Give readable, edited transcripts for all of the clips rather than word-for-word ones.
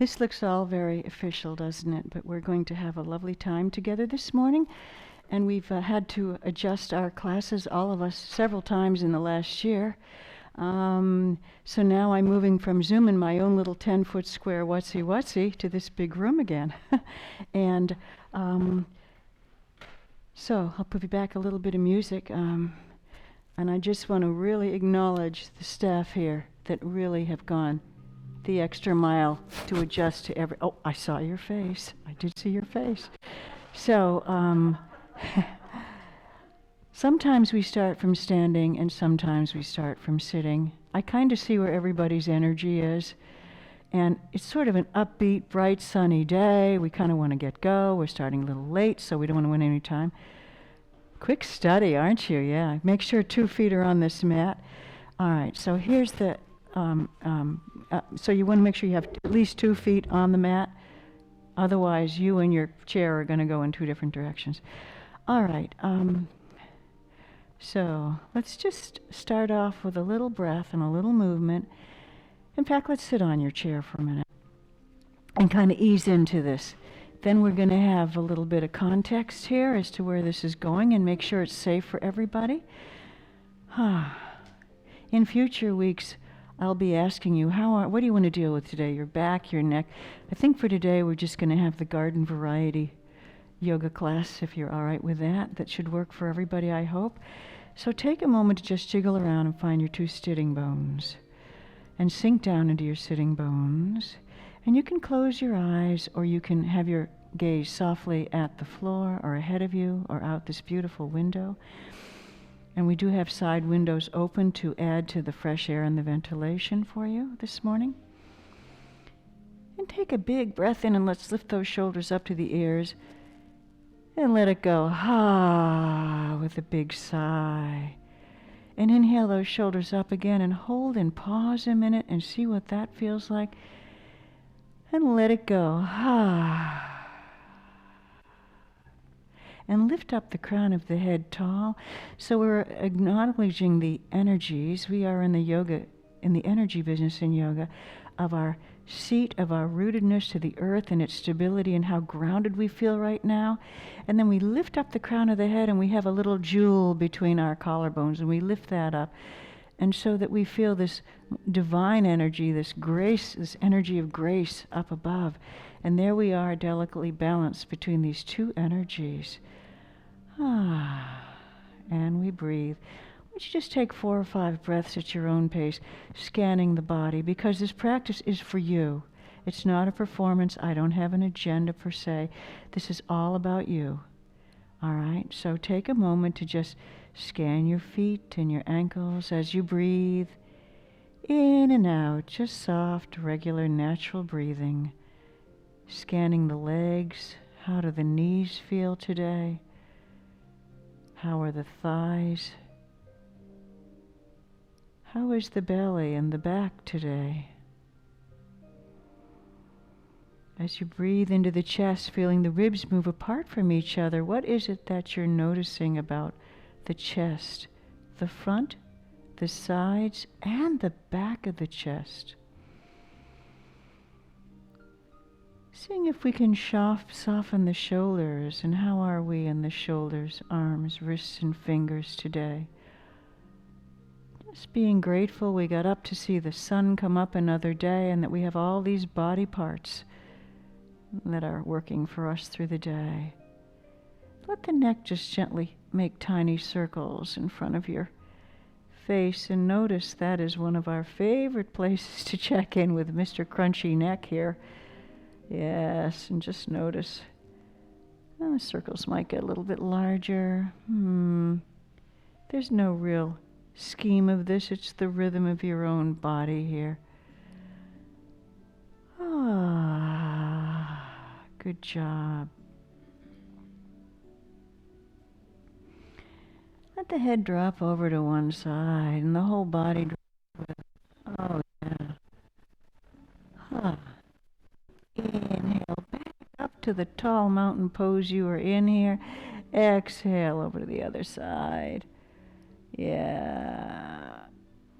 This looks all very official, doesn't it? But we're going to have a lovely time together this morning. And we've had to adjust our classes, all of us, several times in the last year. So now I'm moving from Zoom in my own little 10-foot square whatsy to this big room again. And so I'll put back a little bit of music. And I just want to really acknowledge the staff here that really have gone the extra mile to adjust to every... Oh, I saw your face. I did see your face. So sometimes we start from standing and sometimes we start from sitting. I kind of see where everybody's energy is. And it's sort of an upbeat, bright, sunny day. We kind of want to get go. We're starting a little late, so we don't want to win any time. Quick study, aren't you? Yeah. Make sure 2 feet are on this mat. All right, so here's the... so you want to make sure you have at least 2 feet on the mat. Otherwise, you and your chair are going to go in 2 different directions. All right. So let's just start off with a little breath and a little movement. In fact, let's sit on your chair for a minute and kind of ease into this. Then we're going to have a little bit of context here as to where this is going and make sure it's safe for everybody. In future weeks, I'll be asking you, what do you want to deal with today? Your back, your neck? I think for today we're just going to have the garden variety yoga class, if you're all right with that. That should work for everybody, I hope. So take a moment to just jiggle around and find your 2 sitting bones. And sink down into your sitting bones. And you can close your eyes, or you can have your gaze softly at the floor or ahead of you or out this beautiful window. And we do have side windows open to add to the fresh air and the ventilation for you this morning. And take a big breath in and let's lift those shoulders up to the ears. And let it go, with a big sigh. And inhale those shoulders up again and hold and pause a minute and see what that feels like. And let it go, And lift up the crown of the head tall. So we're acknowledging the energies. We are in the energy business in yoga, of our seat, of our rootedness to the earth and its stability and how grounded we feel right now. And then we lift up the crown of the head and we have a little jewel between our collarbones and we lift that up. And so that we feel this divine energy, this grace, this energy of grace up above. And there we are, delicately balanced between these 2 energies. And we breathe. Why don't you just take 4 or 5 breaths at your own pace, scanning the body, because this practice is for you. It's not a performance. I don't have an agenda per se. This is all about you. All right? So take a moment to just scan your feet and your ankles as you breathe in and out, just soft, regular, natural breathing. Scanning the legs. How do the knees feel today? How are the thighs? How is the belly and the back today? As you breathe into the chest, feeling the ribs move apart from each other, what is it that you're noticing about the chest, the front, the sides, and the back of the chest? Seeing if we can soften the shoulders, and how are we in the shoulders, arms, wrists, and fingers today? Just being grateful we got up to see the sun come up another day and that we have all these body parts that are working for us through the day. Let the neck just gently make tiny circles in front of your face and notice that is one of our favorite places to check in with Mr. Crunchy Neck here. Yes, and just notice. The circles might get a little bit larger. There's no real scheme of this. It's the rhythm of your own body here. Good job. Let the head drop over to one side and the whole body drop with it. Oh, yeah. Inhale back up to the tall mountain pose you were in here. Exhale over to the other side. Yeah.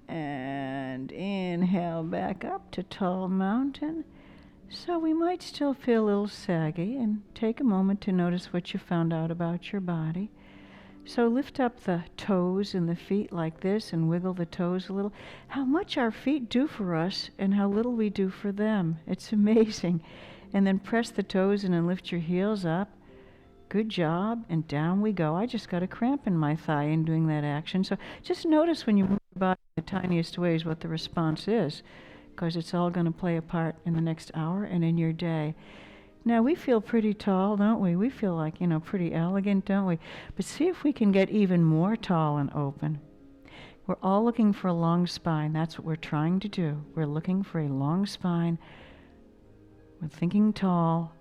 And inhale back up to tall mountain. So we might still feel a little saggy, and take a moment to notice what you found out about your body. So lift up the toes and the feet like this and wiggle the toes a little. How much our feet do for us and how little we do for them. It's amazing. And then press the toes in and lift your heels up. Good job. And down we go. I just got a cramp in my thigh in doing that action. So just notice when you move your body in the tiniest ways what the response is, because it's all going to play a part in the next hour and in your day. Now, we feel pretty tall, don't we? We feel like, pretty elegant, don't we? But see if we can get even more tall and open. We're all looking for a long spine. That's what we're trying to do. We're looking for a long spine. We're thinking tall.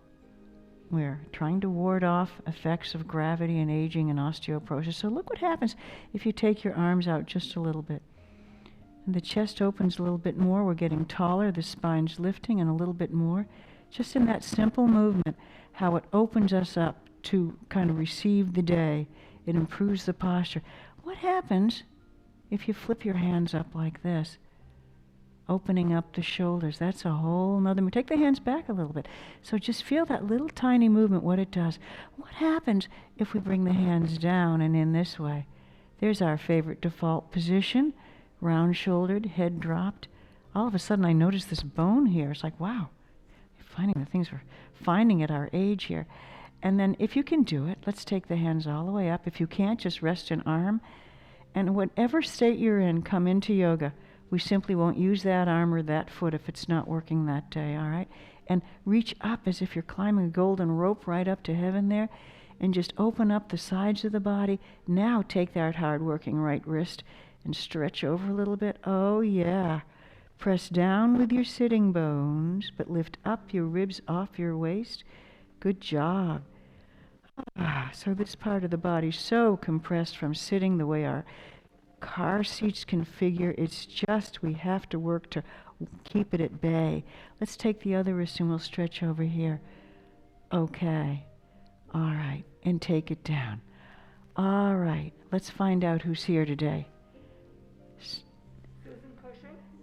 We're trying to ward off effects of gravity and aging and osteoporosis. So look what happens if you take your arms out just a little bit. And the chest opens a little bit more. We're getting taller. The spine's lifting and a little bit more. Just in that simple movement, how it opens us up to kind of receive the day. It improves the posture. What happens if you flip your hands up like this? Opening up the shoulders. That's a whole nother. Take the hands back a little bit. So just feel that little tiny movement, what it does. What happens if we bring the hands down and in this way? There's our favorite default position. Round-shouldered, head dropped. All of a sudden I notice this bone here. It's like, wow. Finding the things we're finding at our age here. And then if you can do it, let's take the hands all the way up. If you can't, just rest an arm. And whatever state you're in, come into yoga. We simply won't use that arm or that foot if it's not working that day, all right? And reach up as if you're climbing a golden rope right up to heaven there. And just open up the sides of the body. Now take that hard-working right wrist and stretch over a little bit. Oh, yeah. Press down with your sitting bones, but lift up your ribs off your waist. Good job. So this part of the body is so compressed from sitting the way our car seats configure. It's just we have to work to keep it at bay. Let's take the other wrist and we'll stretch over here. Okay. All right. And take it down. All right. Let's find out who's here today.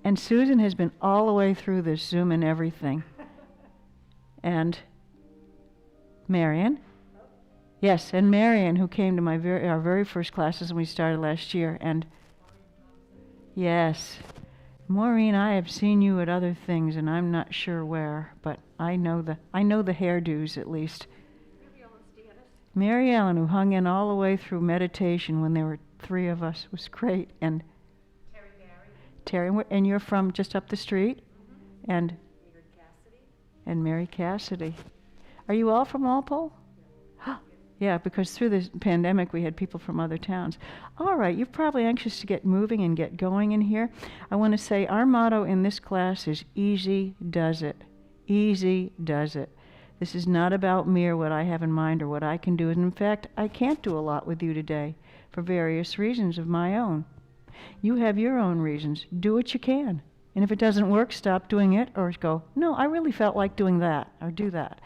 And Susan has been all the way through this Zoom and everything. And Marion? Yes, and Marion, who came to our very first classes when we started last year. And yes, Maureen, I have seen you at other things, and I'm not sure where, but I know the hairdos at least. Mary Ellen, who hung in all the way through meditation when there were three of us, was great. And Terry, and you're from just up the street? Mm-hmm. And Mary Cassidy. Are you all from Walpole? Yeah. Yeah, because through this pandemic we had people from other towns. All right, you're probably anxious to get moving and get going in here. I want to say our motto in this class is easy does it. Easy does it. This is not about me or what I have in mind or what I can do. And in fact, I can't do a lot with you today for various reasons of my own. You have your own reasons. Do what you can. And if it doesn't work, stop doing it or go, no, I really felt like doing that or do that.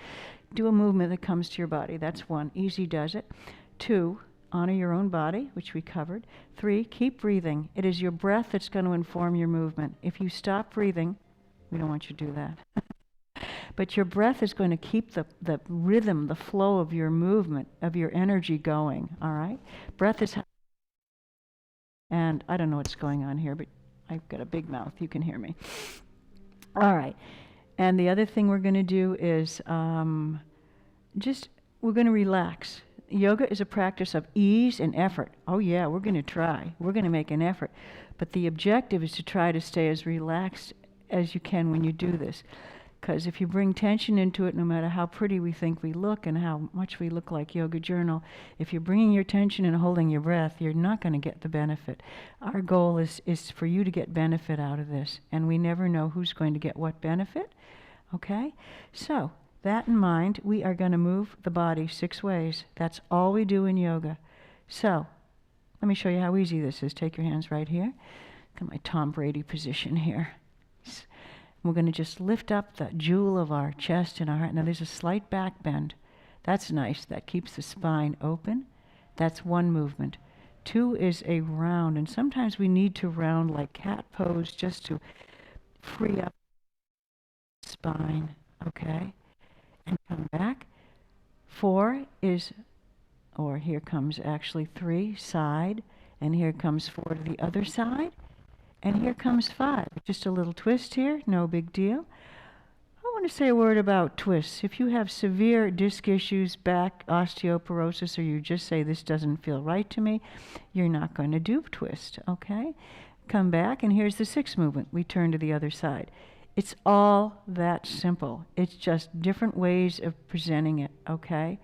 Do a movement that comes to your body. That's one. Easy does it. 2, honor your own body, which we covered. 3, keep breathing. It is your breath that's going to inform your movement. If you stop breathing, we don't want you to do that. But your breath is going to keep the rhythm, the flow of your movement, of your energy going, all right? Breath is... And I don't know what's going on here, but I've got a big mouth. You can hear me. All right. And the other thing we're going to do is we're going to relax. Yoga is a practice of ease and effort. Oh, yeah, we're going to try. We're going to make an effort. But the objective is to try to stay as relaxed as you can when you do this. Because if you bring tension into it, no matter how pretty we think we look and how much we look like Yoga Journal, if you're bringing your tension and holding your breath, you're not going to get the benefit. Our goal is for you to get benefit out of this, and we never know who's going to get what benefit, okay? So, that in mind, we are going to move the body 6 ways. That's all we do in yoga. So, let me show you how easy this is. Take your hands right here. Got my Tom Brady position here. We're going to just lift up the jewel of our chest and our heart. Now there's a slight back bend. That's nice. That keeps the spine open. That's one movement. 2 is a round. And sometimes we need to round like cat pose just to free up the spine. okay? And come back. 4 is, or here comes actually 3, side, and here comes 4 to the other side, and here comes 5. Just a little twist here, no big deal. I want to say a word about twists. If you have severe disc issues, back osteoporosis, or you just say this doesn't feel right to me, you're not going to do twist, okay? Come back, and here's the 6th movement. We turn to the other side. It's all that simple. It's just different ways of presenting it, okay?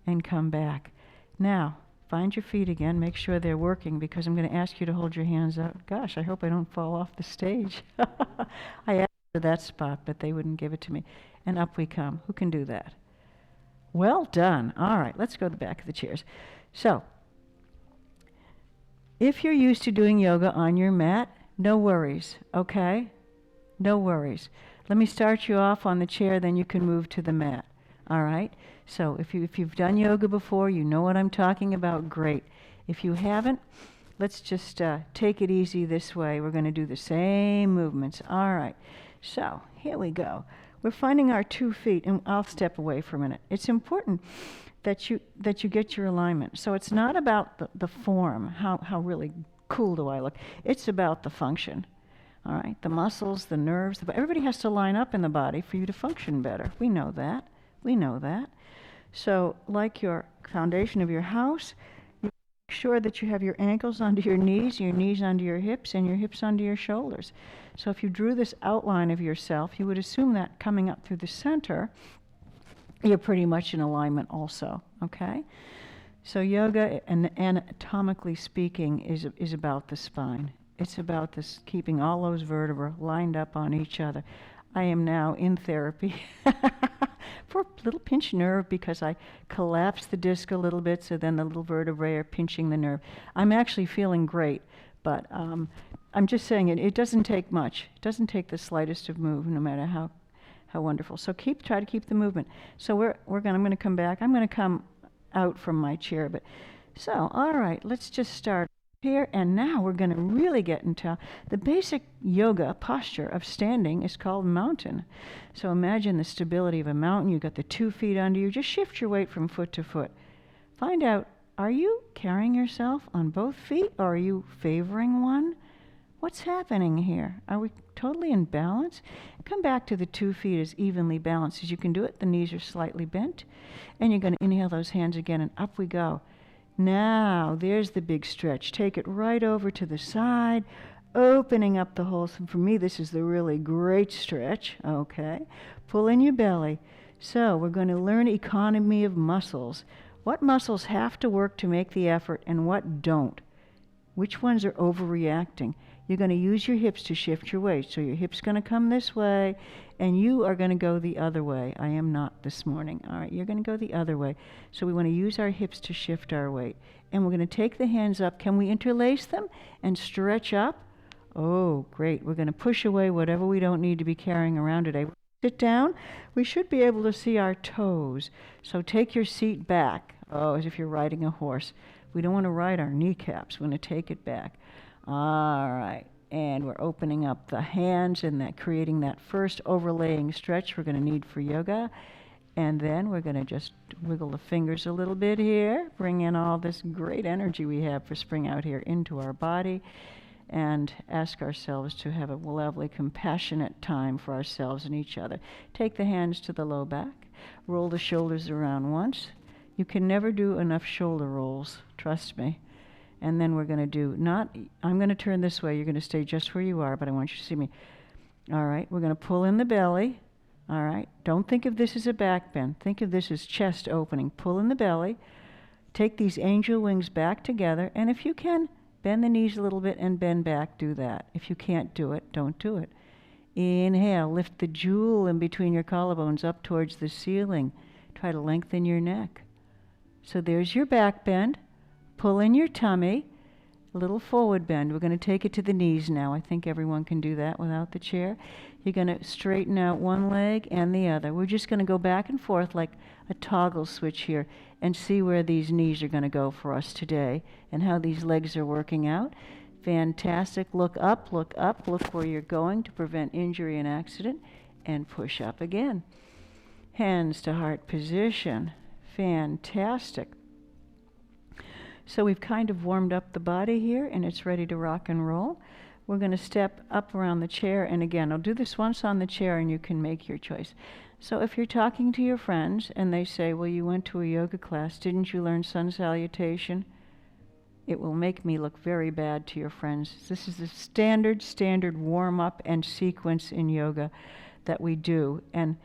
And come back. Now, find your feet again. Make sure they're working, because I'm going to ask you to hold your hands out. Gosh, I hope I don't fall off the stage. I asked for that spot, but they wouldn't give it to me. And up we come. Who can do that? Well done. All right, let's go to the back of the chairs. So, if you're used to doing yoga on your mat, no worries, okay? No worries. Let me start you off on the chair, then you can move to the mat. All right? So if you've done yoga before, you know what I'm talking about, great. If you haven't, let's just take it easy this way. We're going to do the same movements. All right. So here we go. We're finding our 2 feet, and I'll step away for a minute. It's important that you get your alignment. So it's not about the form, how really cool do I look. It's about the function. All right, the muscles, the nerves, everybody has to line up in the body for you to function better. We know that. We know that. So like your foundation of your house, you make sure that you have your ankles onto your knees onto your hips, and your hips onto your shoulders. So if you drew this outline of yourself, you would assume that coming up through the center, you're pretty much in alignment also, okay? So yoga, anatomically speaking, is about the spine. It's about this, keeping all those vertebrae lined up on each other. I am now in therapy for a little pinched nerve because I collapsed the disc a little bit, so then the little vertebrae are pinching the nerve. I'm actually feeling great, but I'm just saying it doesn't take much. It doesn't take the slightest of move, no matter how wonderful. So try to keep the movement. So I'm going to come back. I'm going to come out from my chair, but so all right, let's just start here, and now we're going to really get into the basic yoga posture of standing is called mountain. So imagine the stability of a mountain. You've got the 2 feet under you. Just shift your weight from foot to foot. Find out, are you carrying yourself on both feet, or are you favoring one? What's happening here? Are we totally in balance? Come back to the 2 feet as evenly balanced as you can do it. The knees are slightly bent, and you're going to inhale those hands again, and up we go. Now, there's the big stretch. Take it right over to the side, opening up the whole. For me, this is the really great stretch. Okay. Pull in your belly. So we're going to learn economy of muscles. What muscles have to work to make the effort and what don't? Which ones are overreacting? You're going to use your hips to shift your weight. So your hip's going to come this way, and you are going to go the other way. I am not this morning. All right, you're going to go the other way. So we want to use our hips to shift our weight. And we're going to take the hands up. Can we interlace them and stretch up? Oh, great. We're going to push away whatever we don't need to be carrying around today. Sit down. We should be able to see our toes. So take your seat back. Oh, as if you're riding a horse. We don't want to ride our kneecaps. We want to take it back. All right, and we're opening up the hands and creating that first overlaying stretch we're going to need for yoga. And then we're going to just wiggle the fingers a little bit here, bring in all this great energy we have for spring out here into our body, and ask ourselves to have a lovely, compassionate time for ourselves and each other. Take the hands to the low back, roll the shoulders around once. You can never do enough shoulder rolls, trust me. And then we're going to do I'm going to turn this way. You're going to stay just where you are, but I want you to see me. All right, we're going to pull in the belly. All right, don't think of this as a back bend. Think of this as chest opening. Pull in the belly. Take these angel wings back together. And if you can, bend the knees a little bit and bend back. Do that. If you can't do it, don't do it. Inhale, lift the jewel in between your collarbones up towards the ceiling. Try to lengthen your neck. So there's your back bend. Pull in your tummy, a little forward bend. We're going to take it to the knees now. I think everyone can do that without the chair. You're going to straighten out one leg and the other. We're just going to go back and forth like a toggle switch here and see where these knees are going to go for us today and how these legs are working out. Fantastic. Look up, look where you're going to prevent injury and accident, and push up again. Hands to heart position. Fantastic. So we've kind of warmed up the body here and it's ready to rock and roll. We're going to step up around the chair, and again, I'll do this once on the chair and you can make your choice. So if you're talking to your friends and they say, well, you went to a yoga class, didn't you learn sun salutation? It will make me look very bad to your friends. This is the standard warm-up and sequence in yoga that we do, and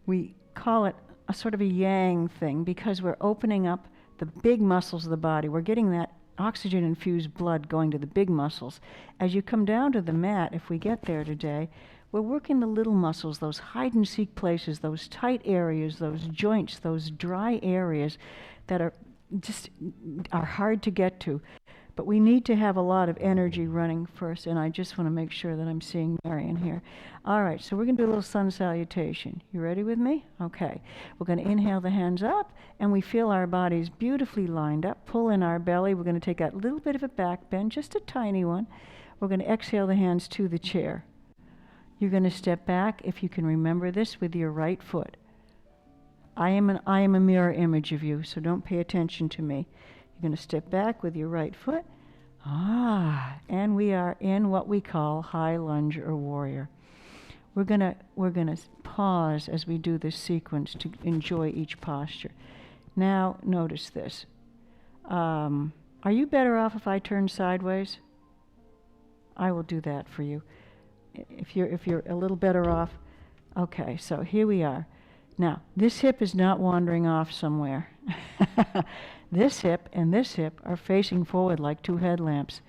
we call it a sort of a yang thing because we're opening up the big muscles of the body. We're getting that oxygen-infused blood going to the big muscles. As you come down to the mat, if we get there today, we're working the little muscles, those hide-and-seek places, those tight areas, those joints, those dry areas that are hard to get to. But we need to have a lot of energy running first, and I just want to make sure that I'm seeing Marion here. All right, so we're going to do a little sun salutation. You ready with me? Okay. We're going to inhale the hands up, and we feel our bodies beautifully lined up. Pull in our belly. We're going to take that little bit of a back bend, just a tiny one. We're going to exhale the hands to the chair. You're going to step back, if you can remember this, with your right foot. I am a mirror image of you, so don't pay attention to me. You're going to step back with your right foot. And we are in what we call high lunge or warrior. We're going to pause as we do this sequence to enjoy each posture. Now, notice this. Are you better off if I turn sideways? I will do that for you. If you're a little better off. Okay, so here we are. Now, this hip is not wandering off somewhere. This hip and this hip are facing forward like two headlamps.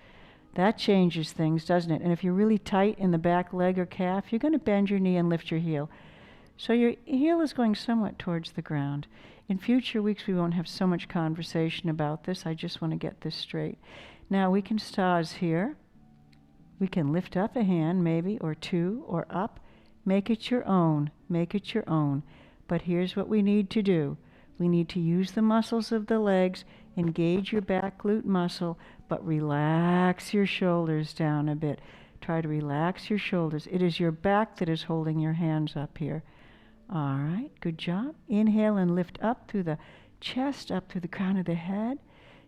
That changes things, doesn't it? And if you're really tight in the back leg or calf, you're going to bend your knee and lift your heel. So your heel is going somewhat towards the ground. In future weeks, we won't have so much conversation about this. I just want to get this straight. Now, we can pause here. We can lift up a hand, maybe, or two, or up. Make it your own. Make it your own. But here's what we need to do. We need to use the muscles of the legs, engage your back glute muscle, but relax your shoulders down a bit. Try to relax your shoulders. It is your back that is holding your hands up here. All right, good job. Inhale and lift up through the chest, up through the crown of the head.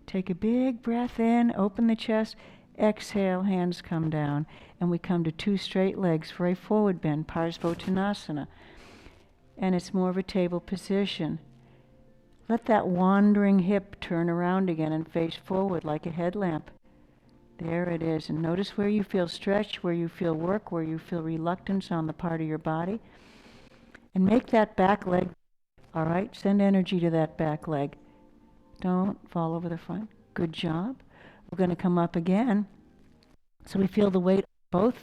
Take a big breath in, open the chest. Exhale, hands come down, and we come to two straight legs for a forward bend, Parsvottanasana. And it's more of a table position. Let that wandering hip turn around again and face forward like a headlamp. There it is. And notice where you feel stretch, where you feel work, where you feel reluctance on the part of your body. And make that back leg, all right? Send energy to that back leg. Don't fall over the front. Good job. We're going to come up again. So we feel the weight on both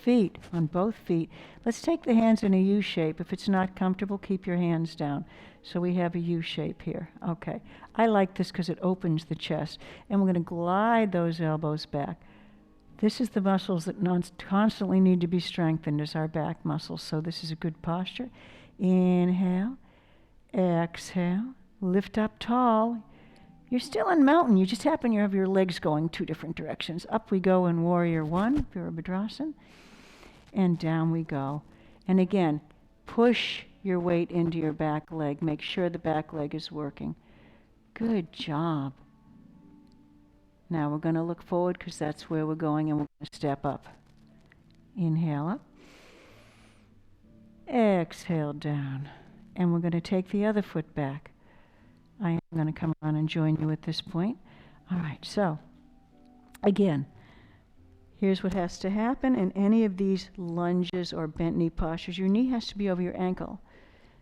feet. Let's take the hands in a U shape. If it's not comfortable, keep your hands down. So we have a U shape here. Okay. I like this because it opens the chest. And we're going to glide those elbows back. This is the muscles that constantly need to be strengthened, is our back muscles. So this is a good posture. Inhale. Exhale. Lift up tall. You're still in mountain. You just happen to have your legs going two different directions. Up we go in Warrior One, Virabhadrasana, and down we go. And again, push your weight into your back leg. Make sure the back leg is working. Good job. Now we're going to look forward because that's where we're going, and we're going to step up. Inhale up. Exhale down. And we're going to take the other foot back. I am going to come around and join you at this point. All right, so again, here's what has to happen in any of these lunges or bent knee postures. Your knee has to be over your ankle.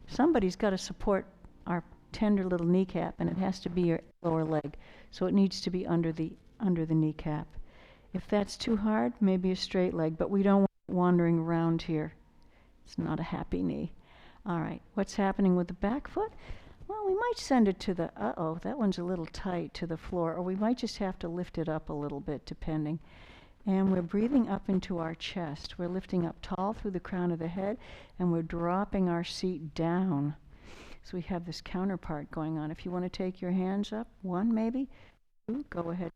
Somebody's got to support our tender little kneecap, and it has to be your lower leg. So it needs to be under the kneecap. If that's too hard, maybe a straight leg, but we don't want it wandering around here. It's not a happy knee. All right, what's happening with the back foot? Well, we might send it to the, that one's a little tight, to the floor, or we might just have to lift it up a little bit, depending. And we're breathing up into our chest. We're lifting up tall through the crown of the head, and we're dropping our seat down. So we have this counterpart going on. If you want to take your hands up, one maybe, two, go ahead.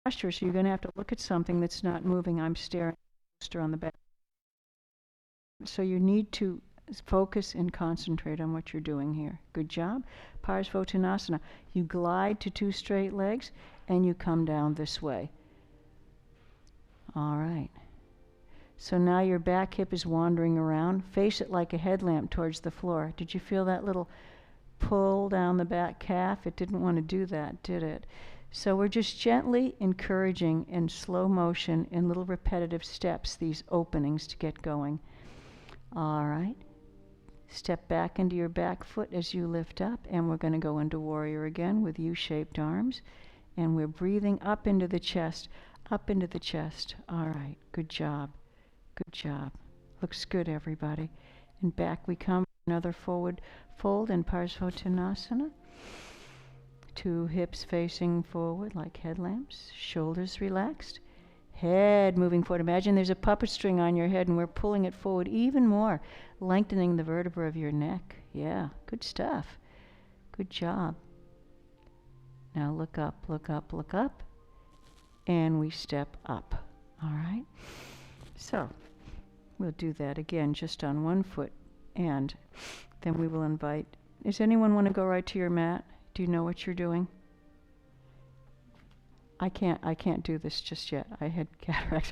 Posture, so you're going to have to look at something that's not moving. I'm staring on the back. So you need to focus and concentrate on what you're doing here. Good job. Parsvottanasana. You glide to 2 straight legs and you come down this way. All right. So now your back hip is wandering around. Face it like a headlamp towards the floor. Did you feel that little pull down the back calf? It didn't want to do that, did it? So we're just gently encouraging in slow motion, in little repetitive steps, these openings to get going. All right. Step back into your back foot as you lift up, and we're going to go into warrior again with U-shaped arms. And we're breathing up into the chest, up into the chest. All right. Good job. Good job. Looks good, everybody. And back we come. Another forward fold in Parsvottanasana. 2 hips facing forward like headlamps. Shoulders relaxed. Head moving forward. Imagine there's a puppet string on your head and we're pulling it forward even more, lengthening the vertebra of your neck. Yeah, good stuff. Good job. Now look up, look up, look up. And we step up. All right? So we'll do that again just on one foot. And then we will invite, does anyone want to go right to your mat? Do you know what you're doing? I can't do this just yet. I had cataracts.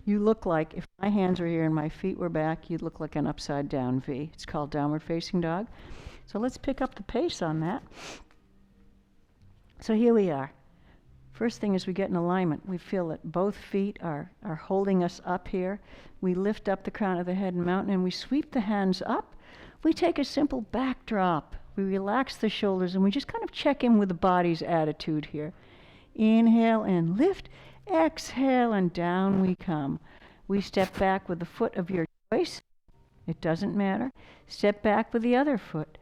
You look like, if my hands were here and my feet were back, you'd look like an upside down V. It's called downward facing dog. So let's pick up the pace on that. So here we are. First thing is we get in alignment. We feel that both feet are holding us up here. We lift up the crown of the head and mountain and we sweep the hands up. We take a simple back drop. We relax the shoulders and we just kind of check in with the body's attitude here. Inhale and lift. Exhale and down we come. We step back with the foot of your choice. It doesn't matter. Step back with the other foot.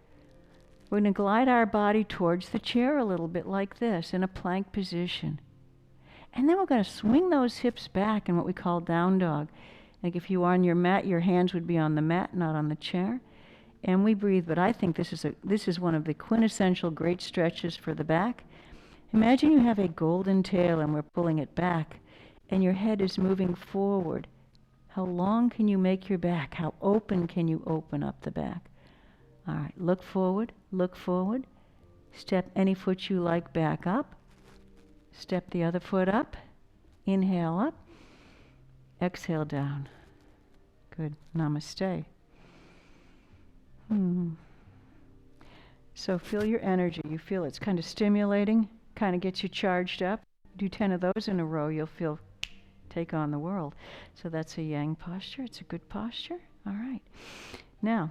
We're going to glide our body towards the chair a little bit like this in a plank position. And then we're going to swing those hips back in what we call down dog. Like if you are on your mat, your hands would be on the mat, not on the chair. And we breathe, but I think this is one of the quintessential great stretches for the back. Imagine you have a golden tail and we're pulling it back and your head is moving forward. How long can you make your back? How open can you open up the back? All right, look forward, step any foot you like back up, step the other foot up, inhale up, exhale down. Good, namaste. So feel your energy. You feel it's kind of stimulating, kind of gets you charged up. Do 10 of those in a row, you'll feel take on the world. So that's a yang posture. It's a good posture. All right. Now,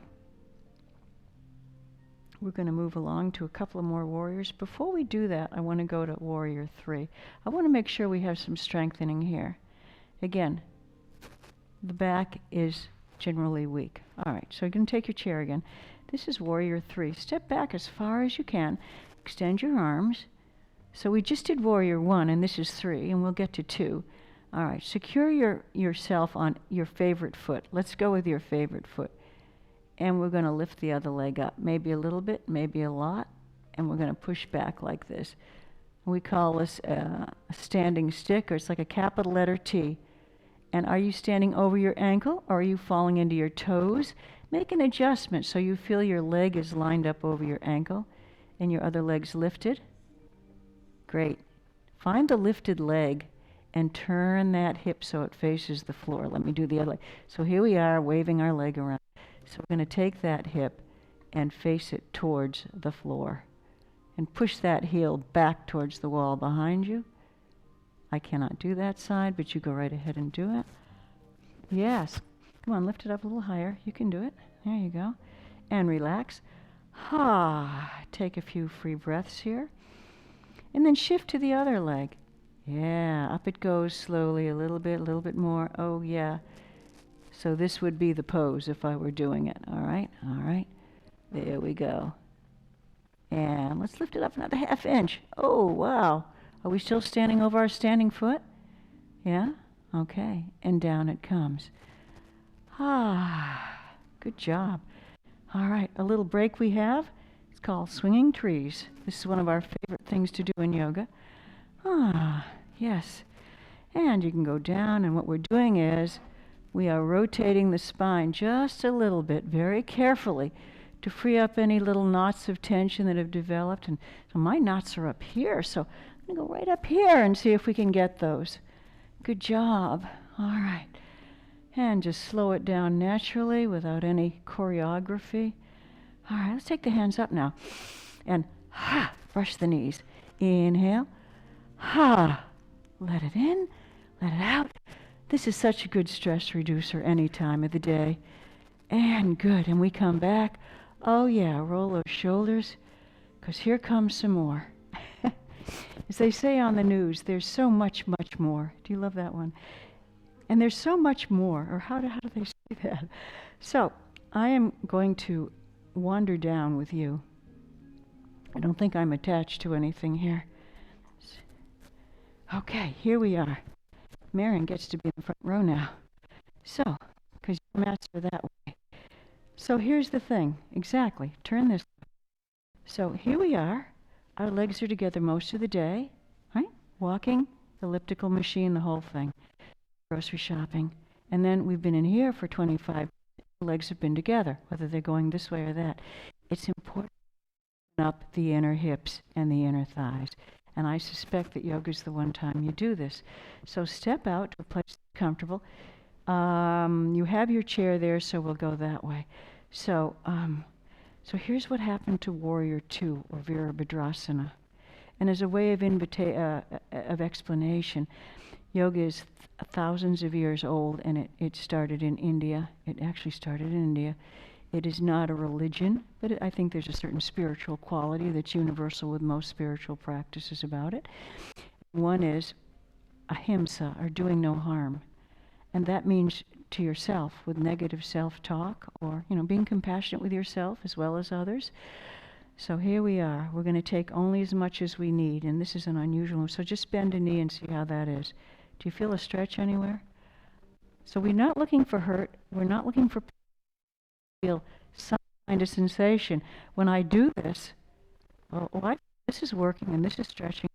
we're going to move along to a couple of more warriors. Before we do that, I want to go to warrior 3. I want to make sure we have some strengthening here. Again, the back is generally weak. All right, so you're going to take your chair again. This is warrior 3. Step back as far as you can. Extend your arms. So we just did warrior 1, and this is 3, and we'll get to 2. All right, secure yourself on your favorite foot. Let's go with your favorite foot. And we're going to lift the other leg up, maybe a little bit, maybe a lot, and we're going to push back like this. We call this a standing stick, or it's like a capital letter T. And are you standing over your ankle, or are you falling into your toes? Make an adjustment so you feel your leg is lined up over your ankle and your other leg's lifted. Great. Find the lifted leg and turn that hip so it faces the floor. Let me do the other leg. So here we are, waving our leg around. So we're going to take that hip and face it towards the floor. And push that heel back towards the wall behind you. I cannot do that side, but you go right ahead and do it. Yes. Come on, lift it up a little higher. You can do it. There you go. And relax. Take a few free breaths here. And then shift to the other leg. Yeah, up it goes slowly, a little bit more. Oh, yeah. So this would be the pose if I were doing it. All right. There we go. And let's lift it up another half inch. Oh, wow. Are we still standing over our standing foot? Yeah? Okay. And down it comes. Good job. All right, a little break we have. It's called swinging trees. This is one of our favorite things to do in yoga. Yes. And you can go down, and what we're doing is We are rotating the spine just a little bit, very carefully, to free up any little knots of tension that have developed. And so my knots are up here, so I'm going to go right up here and see if we can get those. Good job. All right. And just slow it down naturally without any choreography. All right, let's take the hands up now. And brush the knees. Inhale. Let it in, let it out. This is such a good stress reducer any time of the day. And good. And we come back. Oh yeah, roll those shoulders, because here comes some more. As they say on the news, there's so much, much more. Do you love that one? And there's so much more. Or how do they say that? So I am going to wander down with you. I don't think I'm attached to anything here. Okay, here we are. Marion gets to be in the front row now. So, because your mats are that way. So here's the thing. Exactly. Turn this. So here we are. Our legs are together most of the day. Right? Walking, elliptical machine, the whole thing. Grocery shopping. And then we've been in here for 25 minutes. The legs have been together, whether they're going this way or that. It's important to open up the inner hips and the inner thighs. And I suspect that yoga is the one time you do this. So step out to a place that's comfortable. You have your chair there, so we'll go that way. So here's what happened to Warrior 2, or Virabhadrasana. And as a way of explanation, yoga is thousands of years old, and it started in India. It actually started in India. It is not a religion, but I think there's a certain spiritual quality that's universal with most spiritual practices about it. One is ahimsa, or doing no harm. And that means to yourself, with negative self-talk, or being compassionate with yourself as well as others. So here we are. We're going to take only as much as we need, and this is an unusual move. So just bend a knee and see how that is. Do you feel a stretch anywhere? So we're not looking for hurt. We're not looking for feel some kind of sensation. When I do this, this is working and this is stretching.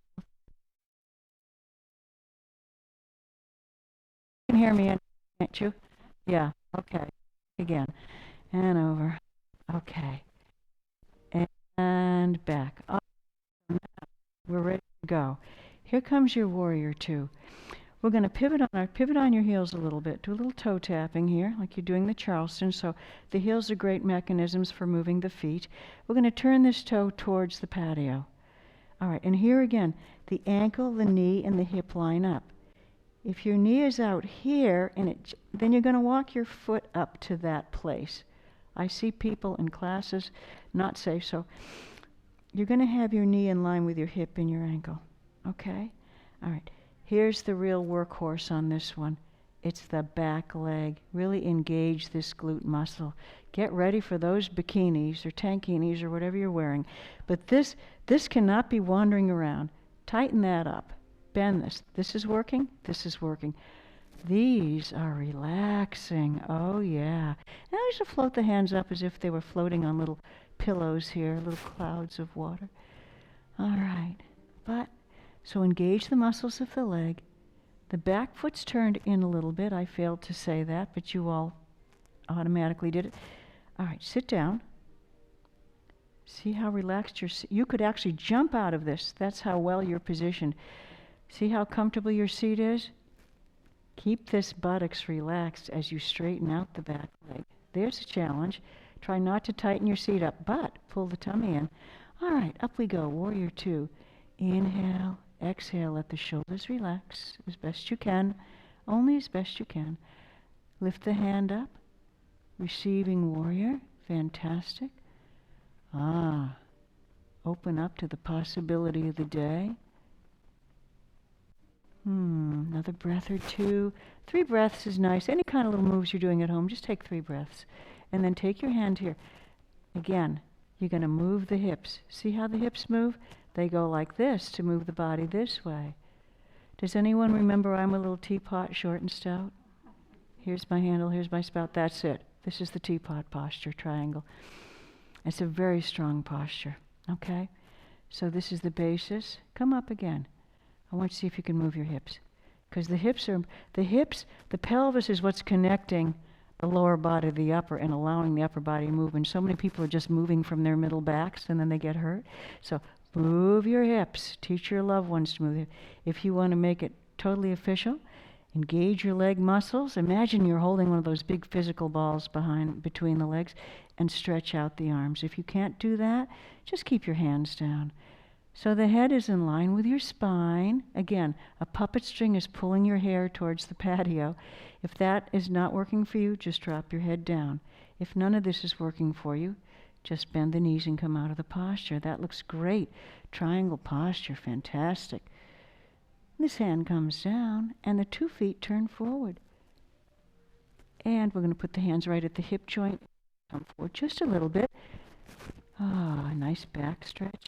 You can hear me, can't you? Yeah, okay. Again. And over. Okay. And back. Up. We're ready to go. Here comes your Warrior 2. We're going to pivot on your heels a little bit. Do a little toe tapping here, like you're doing the Charleston. So the heels are great mechanisms for moving the feet. We're going to turn this toe towards the patio. All right, and here again, the ankle, the knee, and the hip line up. If your knee is out here, then you're going to walk your foot up to that place. I see people in classes not safe, so you're going to have your knee in line with your hip and your ankle. Okay? All right. Here's the real workhorse on this one. It's the back leg. Really engage this glute muscle. Get ready for those bikinis or tankinis or whatever you're wearing. But this cannot be wandering around. Tighten that up. Bend this. This is working. This is working. These are relaxing. Oh, yeah. Now I should float the hands up as if they were floating on little pillows here, little clouds of water. All right. So engage the muscles of the leg. The back foot's turned in a little bit. I failed to say that, but you all automatically did it. All right, sit down. See how relaxed you could actually jump out of this. That's how well you're positioned. See how comfortable your seat is? Keep this buttocks relaxed as you straighten out the back leg. There's a challenge. Try not to tighten your seat up, but pull the tummy in. All right, up we go. Warrior 2. Inhale. Exhale, let the shoulders relax as best you can, only as best you can. Lift the hand up, receiving warrior, fantastic. Open up to the possibility of the day. Another breath or two. 3 breaths is nice. Any kind of little moves you're doing at home, just take 3 breaths. And then take your hand here. Again, you're going to move the hips. See how the hips move? They go like this to move the body this way. Does anyone remember I'm a little teapot, short and stout? Here's my handle, here's my spout. That's it. This is the teapot posture, triangle. It's a very strong posture, okay? So this is the basis. Come up again. I want you to see if you can move your hips. Because the pelvis is what's connecting the lower body to the upper and allowing the upper body to move. And so many people are just moving from their middle backs and then they get hurt. So move your hips. Teach your loved ones to move. If you want to make it totally official, engage your leg muscles. Imagine you're holding one of those big physical balls between the legs and stretch out the arms. If you can't do that, just keep your hands down. So the head is in line with your spine. Again, a puppet string is pulling your hair towards the patio. If that is not working for you, just drop your head down. If none of this is working for you, just bend the knees and come out of the posture. That looks great. Triangle posture, fantastic. This hand comes down and the 2 feet turn forward. And we're going to put the hands right at the hip joint. Come forward just a little bit. Ah, nice back stretch.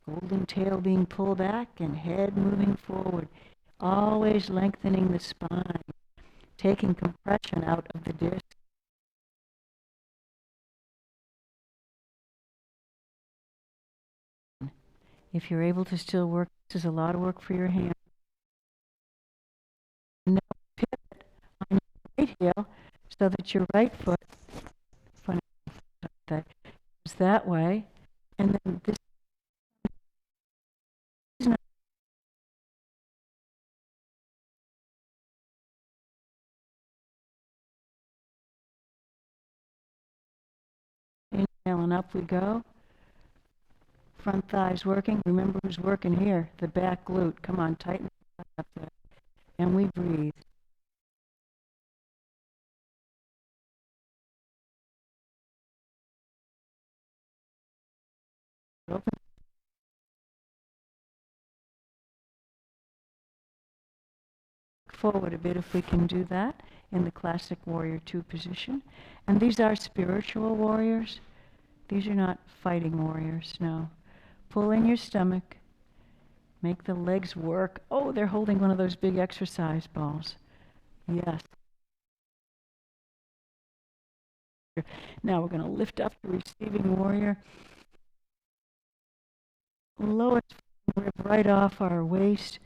Golden tail being pulled back and head moving forward. Always lengthening the spine. Taking compression out of the disc. If you're able to still work, this is a lot of work for your hands. Now pivot on your right heel so that your right foot is that way. And then this is not inhale and up we go. Front thighs working. Remember who's working here. The back glute. Come on, tighten up there. And we breathe. Open forward a bit if we can do that in the classic warrior 2 position. And these are spiritual warriors. These are not fighting warriors, no. Pull in your stomach. Make the legs work. Oh, they're holding one of those big exercise balls. Yes. Now we're going to lift up the receiving warrior. Lower rib right off our waist,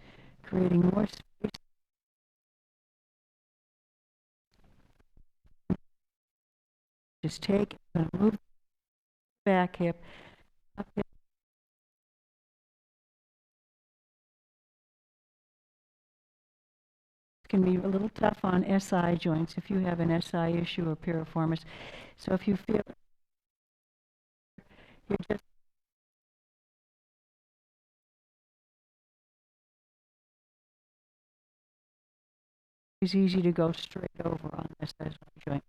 creating more space. Just take, I'm going to move the back hip, up hip. It can be a little tough on SI joints if you have an SI issue or piriformis. So if you feel you're just it's easy to go straight over on the SI joint.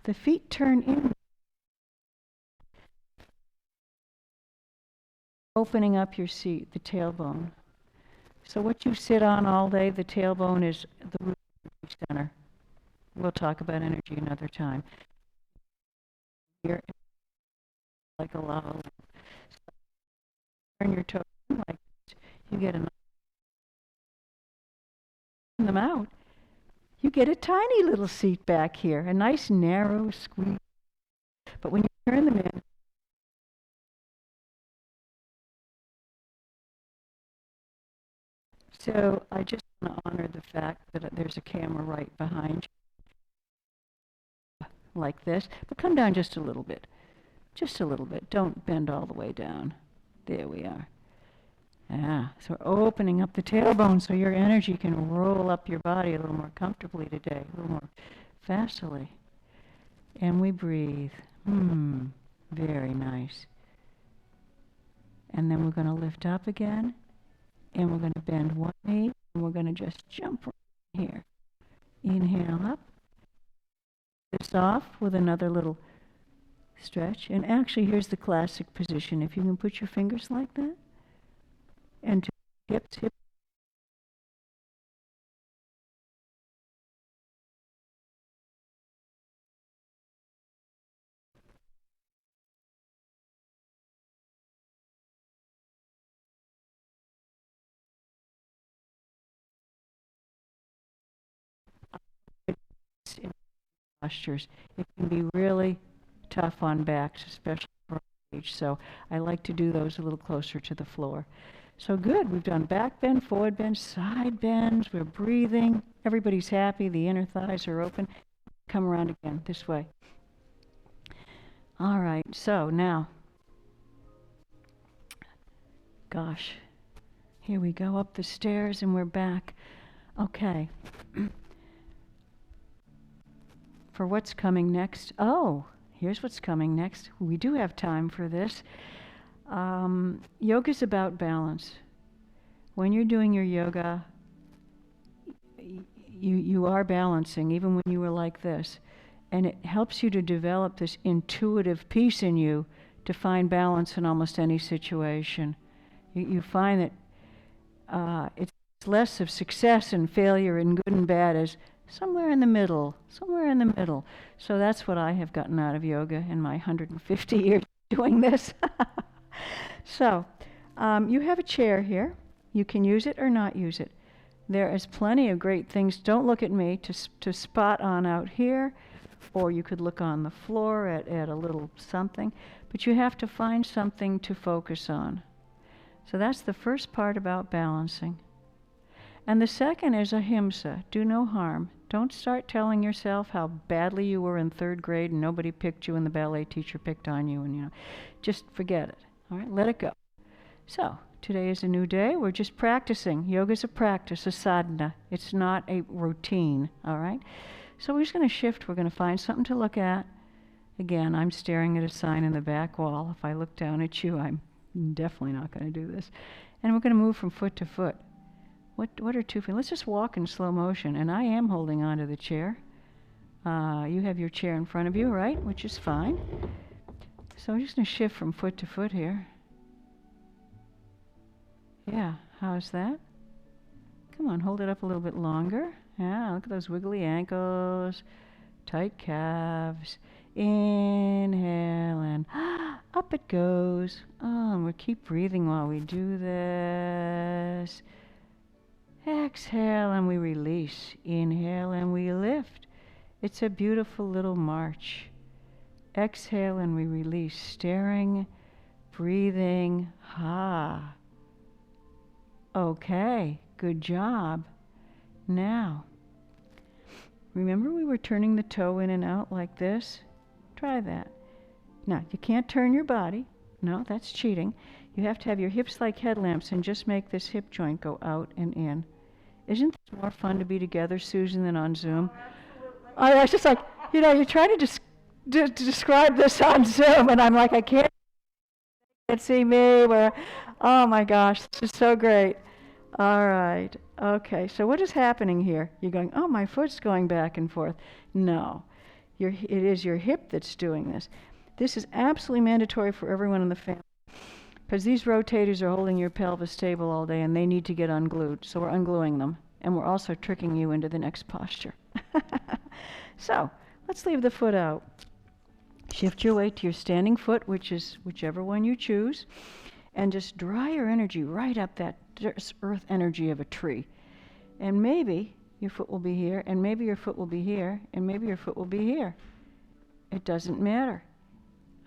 The feet turn in, opening up your seat, the tailbone. So what you sit on all day, the tailbone is the root center. We'll talk about energy another time. Here, like a lava lamp. So turn your toes in like this. You get them out. You get a tiny little seat back here, a nice narrow squeeze. But when you turn them in, so I just want to honor the fact that there's a camera right behind you, like this, but come down just a little bit. Just a little bit. Don't bend all the way down. There we are. Yeah, so we're opening up the tailbone so your energy can roll up your body a little more comfortably today, a little more facilely. And we breathe. Very nice. And then we're going to lift up again, and we're going to bend one knee, and we're going to just jump right here. Inhale up. This off with another little stretch. And actually, here's the classic position. If you can put your fingers like that. And to hips, hips. Postures. It can be really tough on backs, especially for age. So I like to do those a little closer to the floor. So good. We've done back bend, forward bend, side bends. We're breathing. Everybody's happy. The inner thighs are open. Come around again this way. All right. So now, gosh, here we go up the stairs and we're back. Okay. For what's coming next. Oh, here's what's coming next. We do have time for this. Yoga's about balance. When you're doing your yoga, you are balancing, even when you were like this. And it helps you to develop this intuitive piece in you to find balance in almost any situation. You find that it's less of success and failure and good and bad as somewhere in the middle, somewhere in the middle. So that's what I have gotten out of yoga in my 150 years doing this. So you have a chair here. You can use it or not use it. There is plenty of great things. Don't look at me to spot on out here, or you could look on the floor at a little something. But you have to find something to focus on. So that's the first part about balancing. And the second is ahimsa, do no harm. Don't start telling yourself how badly you were in 3rd grade and nobody picked you and the ballet teacher picked on you, and just forget it. All right, let it go. So today is a new day. We're just practicing. Yoga's a practice, a sadhana. It's not a routine. All right. So we're just going to shift. We're going to find something to look at. Again, I'm staring at a sign in the back wall. If I look down at you, I'm definitely not going to do this. And we're going to move from foot to foot. What are 2 feet? Let's just walk in slow motion. And I am holding on to the chair. You have your chair in front of you, right? Which is fine. So we're just going to shift from foot to foot here. Yeah, how's that? Come on, hold it up a little bit longer. Yeah, look at those wiggly ankles, tight calves. Inhale and up it goes. Oh, and we'll keep breathing while we do this. Exhale and we release. Inhale and we lift. It's a beautiful little march. Exhale and we release. Staring, breathing. Ha. Okay, good job. Now, remember we were turning the toe in and out like this? Try that. Now, you can't turn your body. No, that's cheating. You have to have your hips like headlamps and just make this hip joint go out and in. Isn't this more fun to be together, Susan, than on Zoom? I was just like, you're trying to describe this on Zoom, and I'm like, I can't see me. Oh my gosh, this is so great. All right. Okay, so what is happening here? You're going, oh, my foot's going back and forth. No, it is your hip that's doing this. This is absolutely mandatory for everyone in the family, because these rotators are holding your pelvis stable all day and they need to get unglued. So we're ungluing them, and we're also tricking you into the next posture. So let's leave the foot out. Shift your weight to your standing foot, which is whichever one you choose, and just draw your energy right up that earth energy of a tree. And maybe your foot will be here, and maybe your foot will be here, and maybe your foot will be here. It doesn't matter.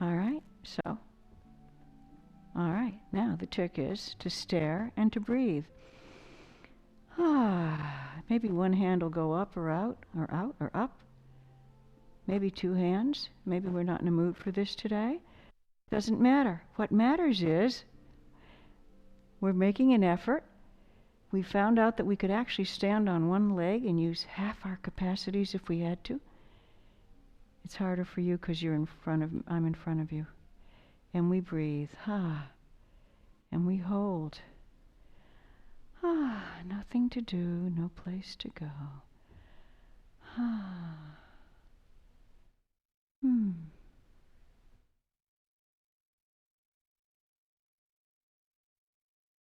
All right, so, all right, now the trick is to stare and to breathe. Maybe one hand will go up or out, or out or up. Maybe 2 hands. Maybe we're not in a mood for this today. Doesn't matter. What matters is we're making an effort. We found out that we could actually stand on one leg and use half our capacities if we had to. It's harder for you because I'm in front of you. And we breathe. And we hold. Nothing to do, no place to go. Hmm.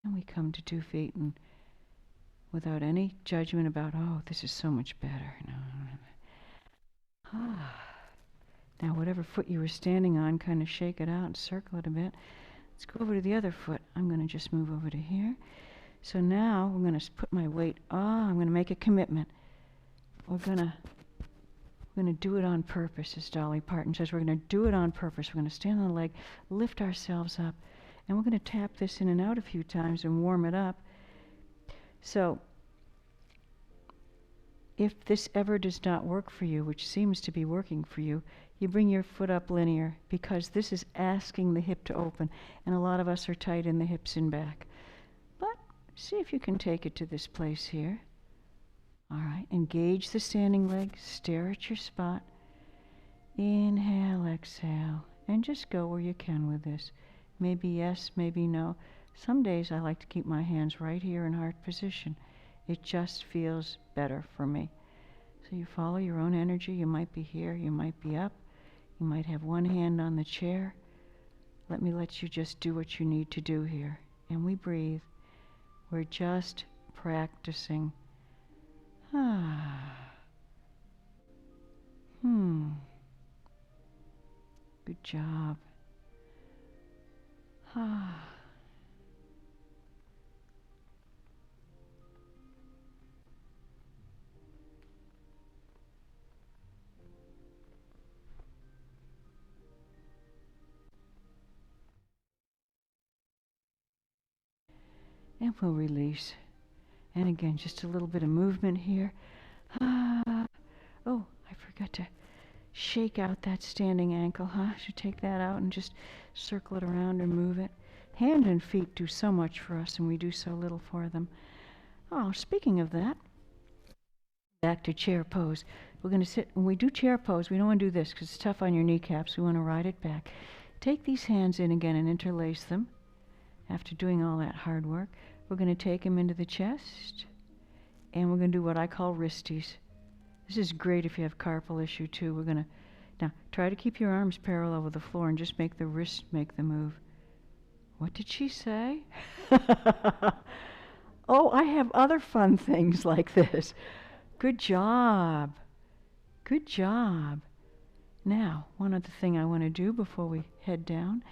And we come to 2 feet and without any judgment about, oh, this is so much better. No. Now, whatever foot you were standing on, kind of shake it out and circle it a bit. Let's go over to the other foot. I'm going to just move over to here. So now I'm going to put my weight. I'm going to make a commitment. We're going to do it on purpose, as Dolly Parton says. We're going to do it on purpose. We're going to stand on the leg, lift ourselves up, and we're going to tap this in and out a few times and warm it up. So if this ever does not work for you, which seems to be working for you, you bring your foot up linear, because this is asking the hip to open, and a lot of us are tight in the hips and back. But see if you can take it to this place here. All right, engage the standing leg, stare at your spot. Inhale, exhale, and just go where you can with this. Maybe yes, maybe no. Some days I like to keep my hands right here in heart position. It just feels better for me. So you follow your own energy. You might be here, you might be up. You might have one hand on the chair. Let me let you just do what you need to do here. And we breathe. We're just practicing. Good job. And we'll release. And again, just a little bit of movement here. Oh, I forgot to shake out that standing ankle, Should take that out and just circle it around and move it. Hand and feet do so much for us, and we do so little for them. Oh, speaking of that, back to chair pose. We're going to sit. When we do chair pose, we don't want to do this because it's tough on your kneecaps. We want to ride it back. Take these hands in again and interlace them. After doing all that hard work, we're going to take them into the chest, and we're going to do what I call wristies. This is great if you have carpal issue too. We're going to, now try to keep your arms parallel with the floor and just make the wrist make the move. What did she say? Oh, I have other fun things like this. Good job. Good job. Now, one other thing I want to do before we head down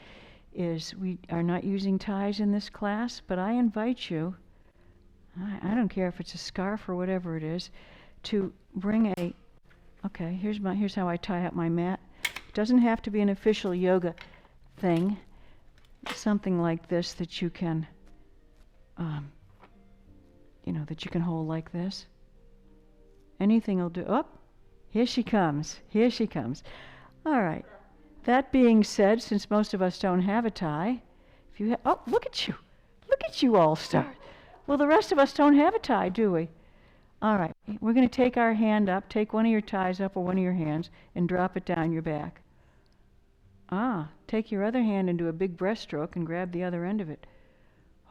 is we are not using ties in this class, but I invite you, I don't care if it's a scarf or whatever it is, to bring here's how I tie up my mat. It doesn't have to be an official yoga thing. Something like this that you can, that you can hold like this. Anything will do. Oh, here she comes. Here she comes. All right. That being said, since most of us don't have a tie, if you look at you all stars. Well, the rest of us don't have a tie, do we? All right, we're going to take our hand up, take one of your ties up or one of your hands, and drop it down your back. Take your other hand and do a big breaststroke and grab the other end of it.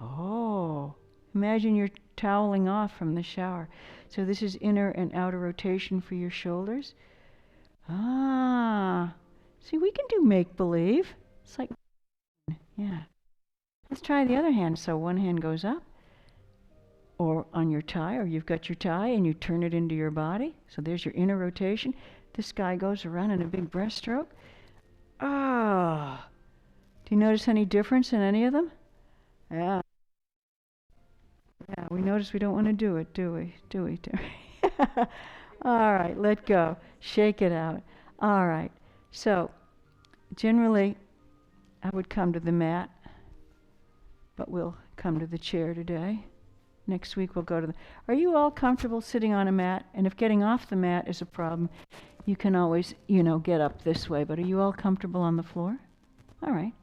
Oh, imagine you're toweling off from the shower. So this is inner and outer rotation for your shoulders. See, we can do make-believe. It's like, yeah. Let's try the other hand. So one hand goes up, or on your tie, or you've got your tie and you turn it into your body. So there's your inner rotation. This guy goes around in a big breaststroke. Do you notice any difference in any of them? Yeah. Yeah, we notice we don't want to do it, do we? Do we? All right, let go. Shake it out. All right. So, generally, I would come to the mat, but we'll come to the chair today. Next week we'll go to the... Are you all comfortable sitting on a mat? And if getting off the mat is a problem, you can always, get up this way. But are you all comfortable on the floor? All right.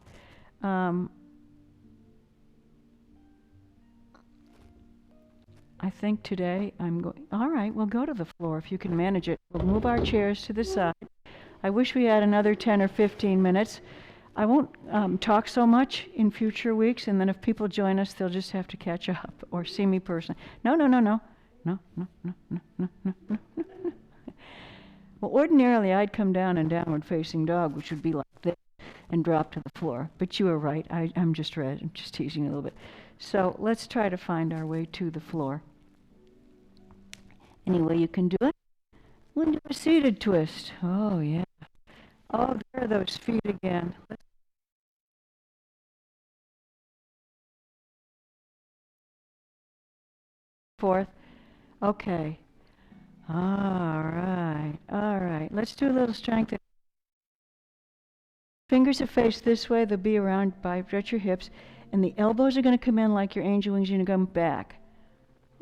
I think today I'm going... All right, we'll go to the floor if you can manage it. We'll move our chairs to the side. I wish we had another 10 or 15 minutes. I won't talk so much in future weeks, and then if people join us, they'll just have to catch up or see me personally. No. Well, ordinarily I'd come down in downward facing dog, which would be like this, and drop to the floor. But you were right. I'm just teasing you a little bit. So let's try to find our way to the floor. Any way you can do it? We'll do a seated twist. Oh, yeah. Oh, there are those feet again. Let's forth. Okay. All right. All right. Let's do a little strength. Fingers are faced this way. They'll be around by stretch your hips. And the elbows are going to come in like your angel wings. You're going to come back.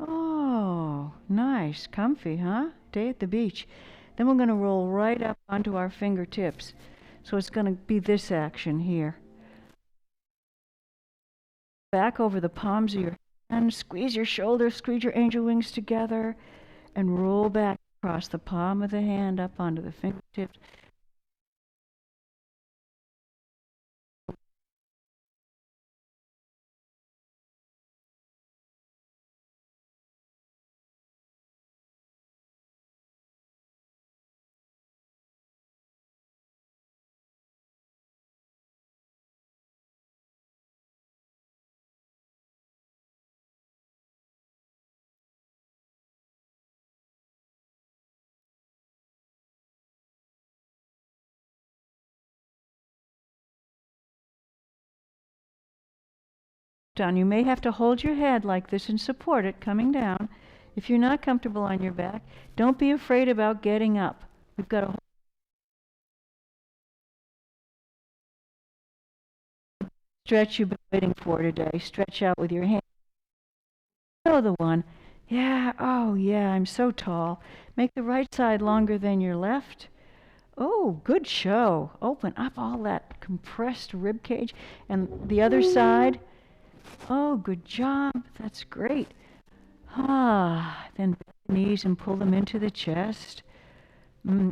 Oh, nice. Comfy, huh? Day at the beach. Then we're going to roll right up onto our fingertips. So it's going to be this action here. Back over the palms of your hands. Squeeze your shoulders. Squeeze your angel wings together. And roll back across the palm of the hand up onto the fingertips. Down. You may have to hold your head like this and support it coming down. If you're not comfortable on your back, don't be afraid about getting up. We've got a stretch you've been waiting for today. Stretch out with your hand. Oh, the one. Yeah, oh yeah, I'm so tall. Make the right side longer than your left. Oh, good show. Open up all that compressed rib cage. And the other side. Oh, good job. That's great. Ah, then bend the knees and pull them into the chest.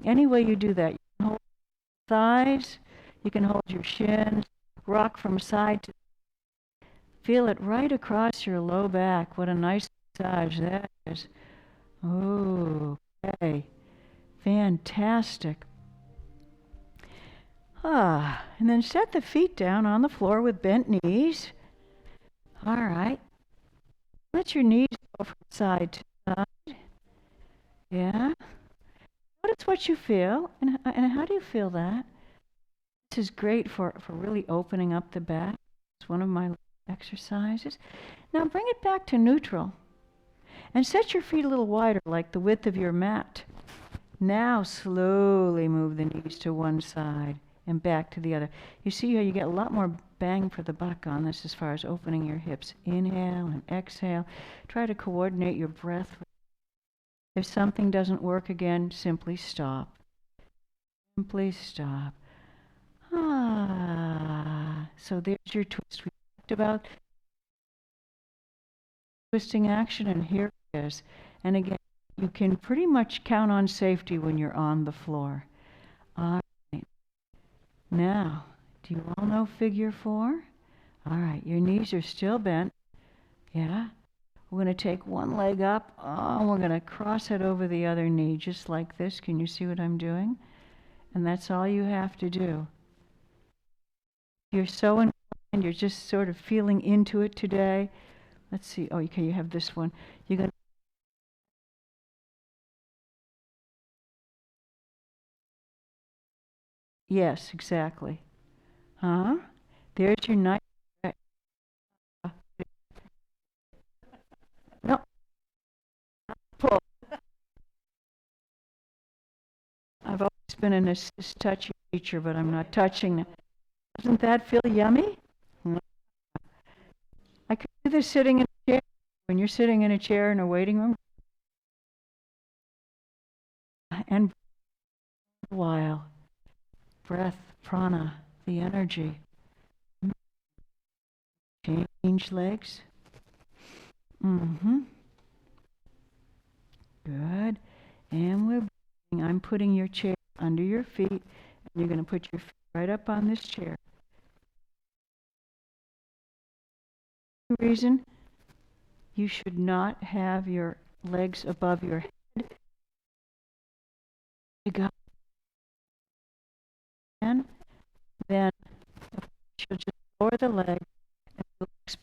Any way you do that, you can hold your thighs, you can hold your shins, rock from side to feel it right across your low back. What a nice massage that is. Oh, okay. Fantastic. And then set the feet down on the floor with bent knees. All right. Let your knees go from side to side. Yeah. Notice what you feel, and how do you feel that? This is great for really opening up the back. It's one of my exercises. Now bring it back to neutral. And set your feet a little wider, like the width of your mat. Now slowly move the knees to one side and back to the other. You see how you get a lot more bang for the buck on this as far as opening your hips. Inhale and exhale. Try to coordinate your breath. If something doesn't work again, simply stop. Simply stop. So there's your twist. We talked about twisting action, and here it is. And again, you can pretty much count on safety when you're on the floor. All right. Now, do you all know figure 4? All right, your knees are still bent. Yeah. We're going to take one leg up. Oh, we're going to cross it over the other knee, just like this. Can you see what I'm doing? And that's all you have to do. You're so inclined, you're just sort of feeling into it today. Let's see. Oh, okay, you have this one. You're going to yes, exactly. Huh? There's your nice. No. Pull. I've always been an assist touching teacher, but I'm not touching. Doesn't that feel yummy? I could do this sitting in a chair. When you're sitting in a chair in a waiting room, and a while, breath, prana, the energy. Change legs. Good. And we're breathing. I'm putting your chair under your feet, and you're going to put your feet right up on this chair. The reason you should not have your legs above your head. You got And then you'll just lower the leg and relax.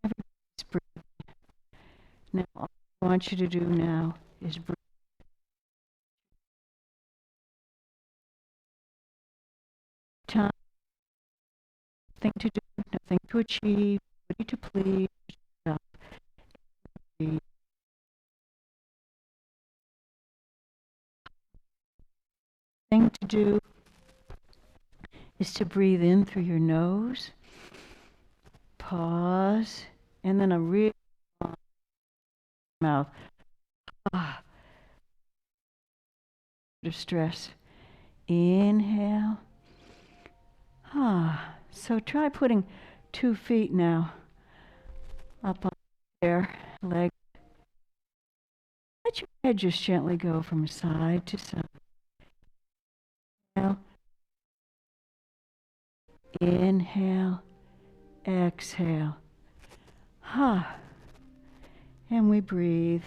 Everybody's breathe. Now, all I want you to do now is breathe. Time, nothing to do, nothing to achieve, nobody to please. Stop. Breathe. Thing to do is to breathe in through your nose, pause, and then a real mouth. Ah, bit of stress. Inhale. Ah, so try putting 2 feet now up on the chair, leg. Let your head just gently go from side to side. Inhale, inhale, exhale. Ah, and we breathe.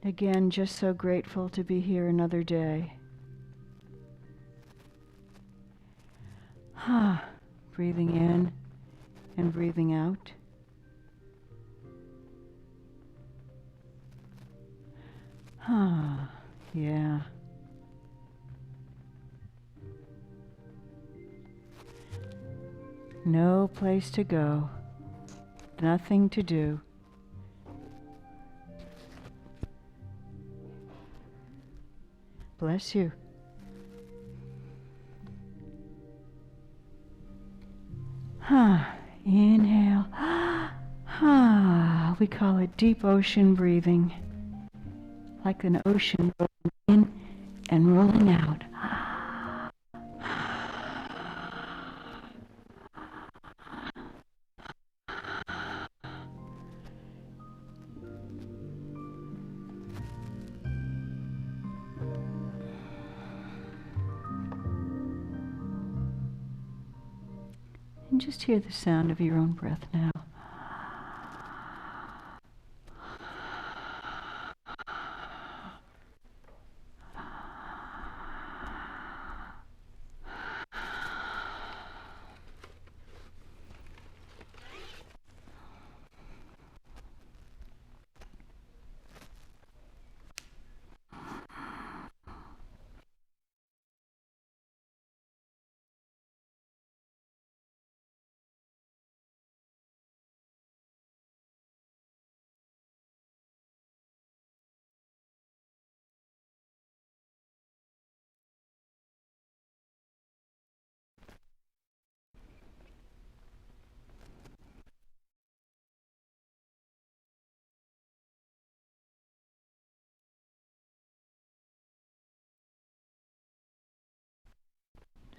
Again, just so grateful to be here another day. Ah, breathing in and breathing out. Ah, yeah. No place to go. Nothing to do. Bless you. Inhale. We call it deep ocean breathing. Like an ocean rolling in and rolling out. And just hear the sound of your own breath now.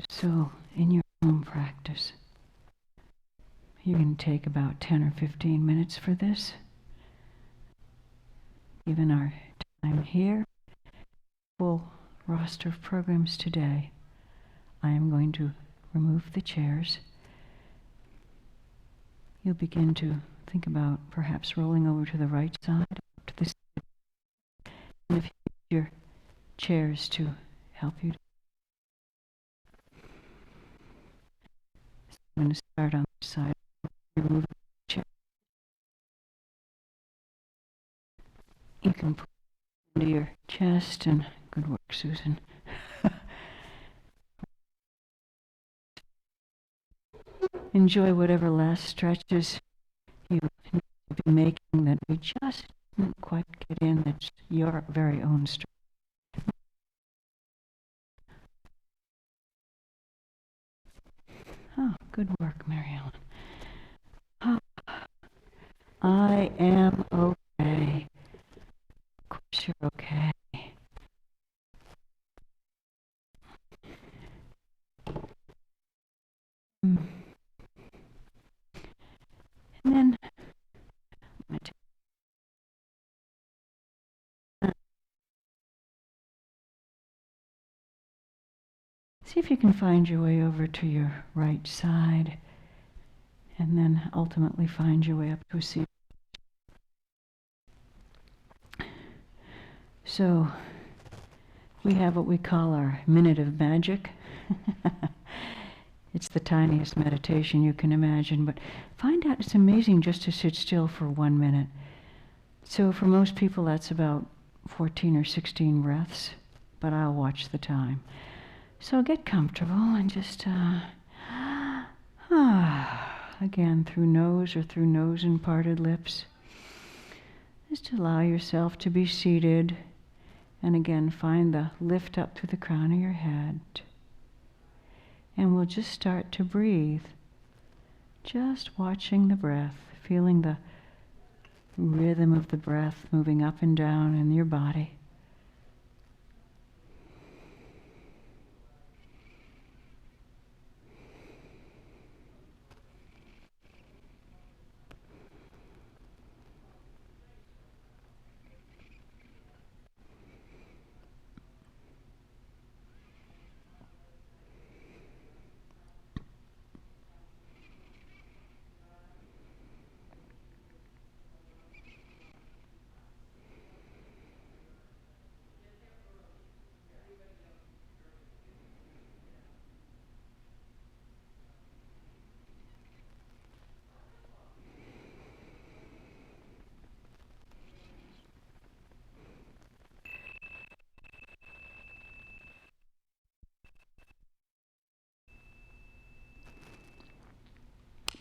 So, in your own practice, you can take about 10 or 15 minutes for this. Given our time here, full roster of programs today, I am going to remove the chairs. You'll begin to think about perhaps rolling over to the right side, to the side, and if you need your chairs to help you. So I'm going to start on this side. Remove the chair. You can put it into your chest, and good work, Susan. Enjoy whatever last stretches you need to be making that we just didn't quite get in. That's your very own stretch. Oh, good work, Mary Ellen. Oh, I am okay. Of course you're okay. And then I'm going to See if you can find your way over to your right side, and then ultimately find your way up to a seat. So we have what we call our minute of magic. It's the tiniest meditation you can imagine, but find out it's amazing just to sit still for 1 minute. So for most people that's about 14 or 16 breaths, but I'll watch the time. So get comfortable and just again, through nose or through nose and parted lips. Just allow yourself to be seated, and again find the lift up through the crown of your head. And we'll just start to breathe, just watching the breath, feeling the rhythm of the breath moving up and down in your body.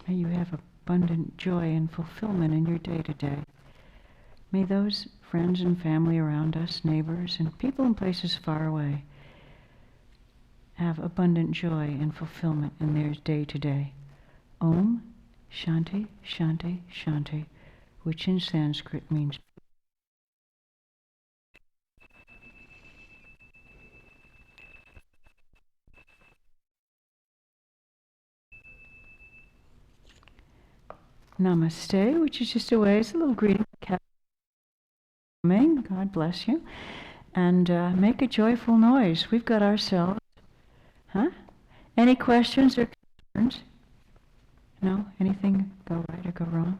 May you have abundant joy and fulfillment in your day-to-day. May those friends and family around us, neighbors, and people in places far away have abundant joy and fulfillment in their day-to-day. Om Shanti Shanti Shanti, which in Sanskrit means Namaste, which is just a way, it's a little greeting. God bless you. And make a joyful noise. We've got ourselves. Huh? Any questions or concerns? No? Anything go right or go wrong?